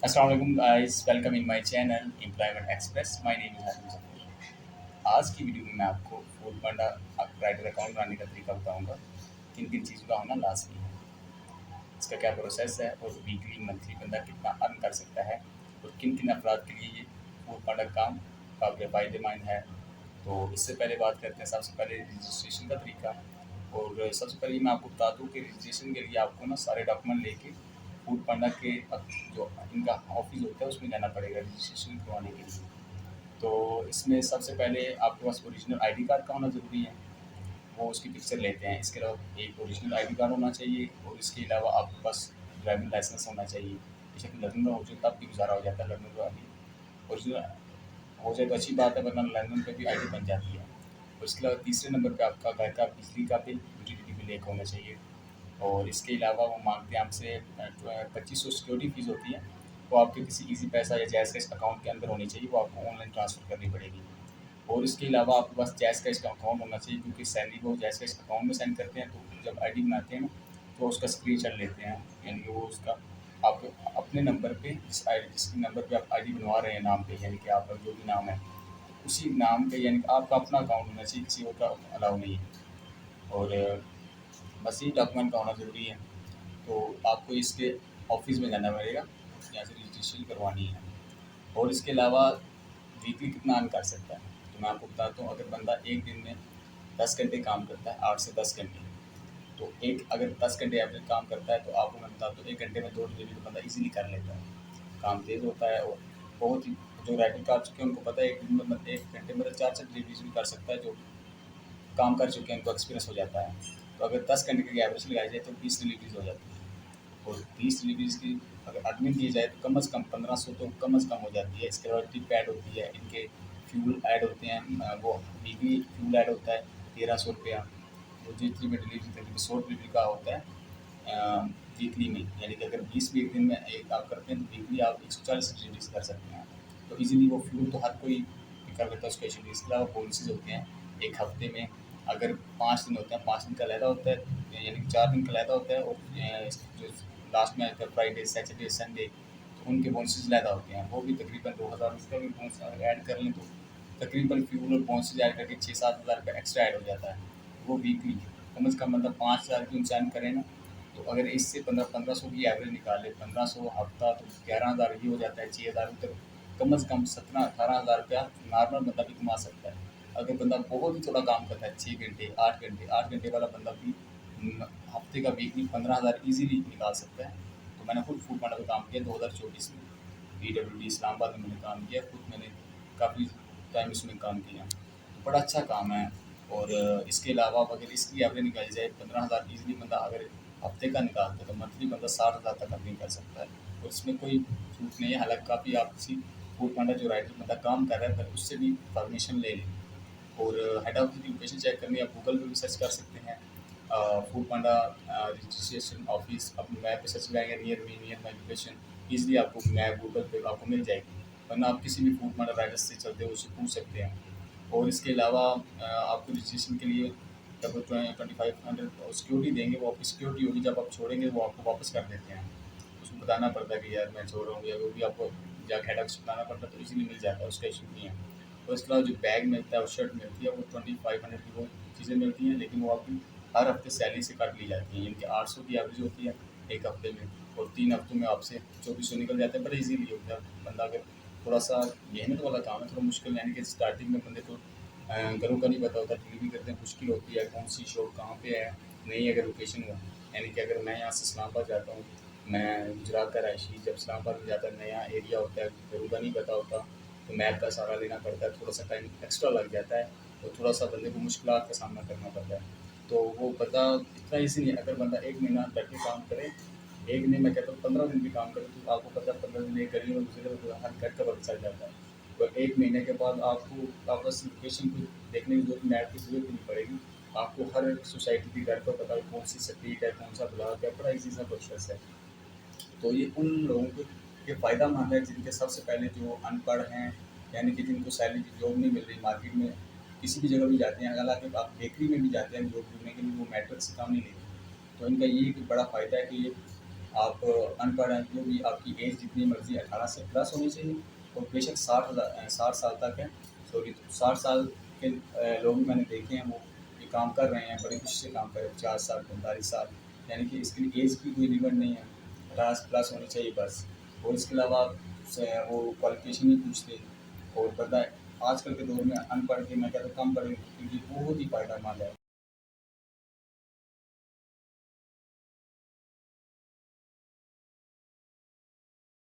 अस्सलाम वालेकुम guys, welcome in my channel employment express. My name is Hashim Zafar. आज की वीडियो में मैं आपको फूड पांडा राइटर अकाउंट बनाने का तरीका बताऊंगा। किन किन चीज़ों का होना लाजमी है, इसका क्या प्रोसेस है और वीकली मंथली बंदा कितना अर्न कर सकता है और किन किन अफराद के लिए ये फूड पांडा काम काबिल फ़ायदेमंद है। तो इससे पहले बात करते हैं सबसे पहले रजिस्ट्रेशन का तरीका। और सबसे पहले मैं आपको बता दूं कि रजिस्ट्रेशन के लिए आपको ना सारे डॉक्यूमेंट लेके फूड पांडा के जो इनका ऑफिस होता है उसमें जाना पड़ेगा रजिस्ट्रेशन करवाने के लिए। तो इसमें सबसे पहले आपके पास ओरिजिनल आईडी कार्ड का होना ज़रूरी है, वो उसकी पिक्चर लेते हैं। इसके अलावा एक ओरिजिनल आईडी कार्ड होना चाहिए और इसके अलावा आपके पास ड्राइविंग लाइसेंस होना चाहिए। बेशक लर्निंग में हो जाए तब भी गुजारा हो जाता है, लर्निंग का अभी ओरिजिनल हो जाए तो अच्छी बात है, वरना लर्निंग पे भी आईडी बन जाती है। और इसके अलावा तीसरे नंबर पे आपका घर का बिजली का बिल, यूटिलिटी बिल एक होना चाहिए। और इसके अलावा वो मांगते हैं आपसे 2500 सिक्योरिटी फीस होती है, वो आपके किसी इजी पैसा या जैज़ कैश अकाउंट के अंदर होनी चाहिए, वो आपको ऑनलाइन ट्रांसफ़र करनी पड़ेगी। और इसके अलावा आपके पास जैज़ कैश का अकाउंट होना चाहिए, क्योंकि सैलरी वो जैज़ कैश अकाउंट में सेंड करते हैं। तो जब आईडी बनाते हैं ना, तो उसका स्क्रीनशॉट लेते हैं, यानी कि वो उसका आप अपने नंबर पे जिस नंबर पे आप आईडी बनवा रहे हैं नाम पे, यानी कि आपका जो भी नाम है उसी नाम पे, यानी कि आपका अपना अकाउंट होना चाहिए, किसी और का अलाउ नहीं है। और बस ये डॉक्यूमेंट का होना ज़रूरी है। तो आपको इसके ऑफिस में जाना पड़ेगा, यहाँ से रजिस्ट्रेशन करवानी है। और इसके अलावा वीकली कितना अर्न कर सकता है, तो मैं आपको बताता हूँ। अगर बंदा एक दिन में 10 घंटे काम करता है, 8 से 10 घंटे, तो एक अगर 10 घंटे एवरेज काम करता है, तो आपको मैं बताता हूँ 1 घंटे में 2 डिलीवरी तो बंदा ईजिली कर लेता है। काम तेज़ होता है और बहुत ही, जो राइटिंग कर चुके हैं उनको पता है एक दिन में 1 घंटे में 4 4 डिलीवरीज भी कर सकता है। जो काम कर चुके हैं उनको एक्सपीरियंस हो जाता है। तो अगर 10 घंटे की एवरेज लगाई जाए तो 20 डिलीवरीज हो जाती है। और 20 डिलीवरीज की अगर एडमिन दी जाए तो कम से कम 1500 तो कम से कम हो जाती है। इसके अलावा टिप ऐड होती है, इनके फ्यूल ऐड होते हैं, वो वीकली फ्यूल ऐड होता है 1300 रुपया। वो जितनी भी डिलीवरी तकरीबन 100 डिलीवरी का होता है वीकली में, यानी कि अगर 20 भी एक दिन में एक आप करते हैं तो वीकली आप 140 डिलीवरीज कर सकते हैं। तो ईजिली वो फ्यूल तो हर कोई कर लेता है स्पेशली। इसके अलावा पॉलिसीज होते हैं एक हफ्ते में, अगर 5 दिन होते हैं 5 दिन का अलहदा होता है, यानी कि 4 दिन का अलहदा होता है। और जो लास्ट में आता है फ्राइडे सैटरडे संडे, तो उनके बोनसेस अलहदा होते हैं, वो भी तकरीबन 2000 उसका भी बोनस अगर ऐड कर लें तो तकरीबन फ्यूल और बोनसेस ऐड करके 6 7 हज़ार रुपये एक्स्ट्रा ऐड हो जाता है। वो वीकली कम से कम मतलब 5 हज़ार की इंसान करे ना, तो अगर इससे 1500 की एवरेज निकाले, 1500 हफ्ता तो 11 हज़ार ही हो जाता है। 6 हज़ार तक कम से कम 17 18 हज़ार रुपया नॉर्मल बंदा भी कमा सकता है। अगर बंदा बहुत ही थोड़ा काम करता है, 6 घंटे 8 घंटे 8 घंटे वाला बंदा भी हफ्ते का वीकली 15 हज़ार ईजिली निकाल सकता है। तो मैंने खुद फूड पांडा में काम किया 2024 में, PWD इस्लामाबाद में मैंने काम किया खुद, मैंने काफ़ी टाइम इसमें काम किया, तो बड़ा अच्छा काम है। और इसके अलावा अगर इसकी एवरेज निकाली जाए 15 हज़ार ईजिली बंदा अगर हफ्ते का निकालता है, तो मंथली बंदा 60 हज़ार तक अर्निंग कर सकता है। और इसमें कोई छूट नहीं है। हालांकि काफ़ी आप किसी फूड पांडा जो राइटर बंदा काम कर रहा है फिर उससे भी परमिशन ले लें। और हेड ऑफ़िस की लोकेशन चेक करनी है, आप गूगल पे भी सर्च कर सकते हैं। फूड पांडा रजिस्ट्रेशन ऑफिस अपने मैप पे सर्च लगाएंगे, नियर माई लोकेशन, ईजिली आपको मैप गूगल पे आपको मिल जाएगी। वरना आप किसी भी फूड पांडा राइडर से चलते हो उससे पूछ सकते हैं। और इसके अलावा आपको रजिस्ट्रेशन के लिए जब 2500 और सिक्योरिटी देंगे, वो आपकी सिक्योरिटी होगी, जब आप छोड़ेंगे वो आपको वापस कर देते हैं। उसको बताना पड़ता है कि यार मैं छोड़ रहा हूँ, या वो भी आपको जाके हेड ऑफिस बताना पड़ता है, तो इजीली मिल जाता है, उसका इशू नहीं है। और इसके अलावा जो बैग मिलता है और शर्ट मिलती है वो 2500 की वो चीज़ें मिलती हैं, लेकिन वो आपकी हर हफ्ते सैलरी से काट ली जाती हैं, यानी कि 800 की एवरेज होती है एक हफ्ते में। और 3 हफ्तों में आपसे 2400 निकल जाते हैं, बड़ा ईजीली होता है। बंदा अगर थोड़ा सा मेहनत वाला काम है, थोड़ा मुश्किल, यानी कि स्टार्टिंग में बंदे को घरों का नहीं पता होता, डिलीवरी करते हैं मुश्किल होती है, कौन सी शॉप कहाँ पे है, नहीं अगर लोकेशन हुआ, यानी कि अगर मैं यहाँ से इस्लामाबाद जाता हूँ, मैं गुजरात का रहायशी, जब इस्लामाबाद में जाता है नया एरिया होता है, घरों का नहीं पता होता, तो मैप का सहारा लेना पड़ता है, थोड़ा सा टाइम एक्स्ट्रा लग जाता है और थोड़ा सा बंदे को मुश्किलात का सामना करना पड़ता है। तो वो बंदा इतना ईजी नहीं है। अगर बंदा 1 महीना बैठ के काम करे, एक दिन मैं कहता हूँ 15 दिन भी काम करे, तो आपको पता है 15 दिन एक करिए और दूसरे दिन हर घर का पता चल जाता है। तो 1 महीने के बाद आपको वापस लोकेशन को देखने की जरूरत, मैप की जरूरत नहीं पड़ेगी। आपको हर सोसाइटी के घर का पता है, कौन सी स्ट्रीट है, कौन सा ब्लॉक है, बड़ा ईजी सा प्रोसेस है। तो ये उन लोगों को ये फ़ायदा मंद है जिनके सबसे पहले जो अनपढ़ हैं, यानी कि जिनको सैलरी की जॉब नहीं मिल रही मार्केट में, किसी भी जगह भी जाते हैं, हालांकि आप बेकरी में भी जाते हैं जॉब ढूंढने के लिए, वो मेट्रिक से काम नहीं लेते। तो इनका ये एक बड़ा फ़ायदा है कि ये आप अनपढ़ हैं तो भी आपकी एज जितनी मर्ज़ी 18 से प्लस होनी चाहिए और बेशक 60 साल तक है। सॉरी, तो 60 साल के लोग मैंने देखे हैं, वो ये काम कर रहे हैं, बड़ी खुशी से काम कर रहे हैं, 50 साल, 45 साल, यानी कि इसके लिए एज की कोई लिमिट नहीं है, 18 प्लस होनी चाहिए बस। और इसके अलावा वो क्वालिफ़िकेशन नहीं पूछते। और पता है, आजकल के दौर में अनपढ़ के मैं कहता हूँ कम पढ़े, क्योंकि बहुत ही फ़ायदेमंद है।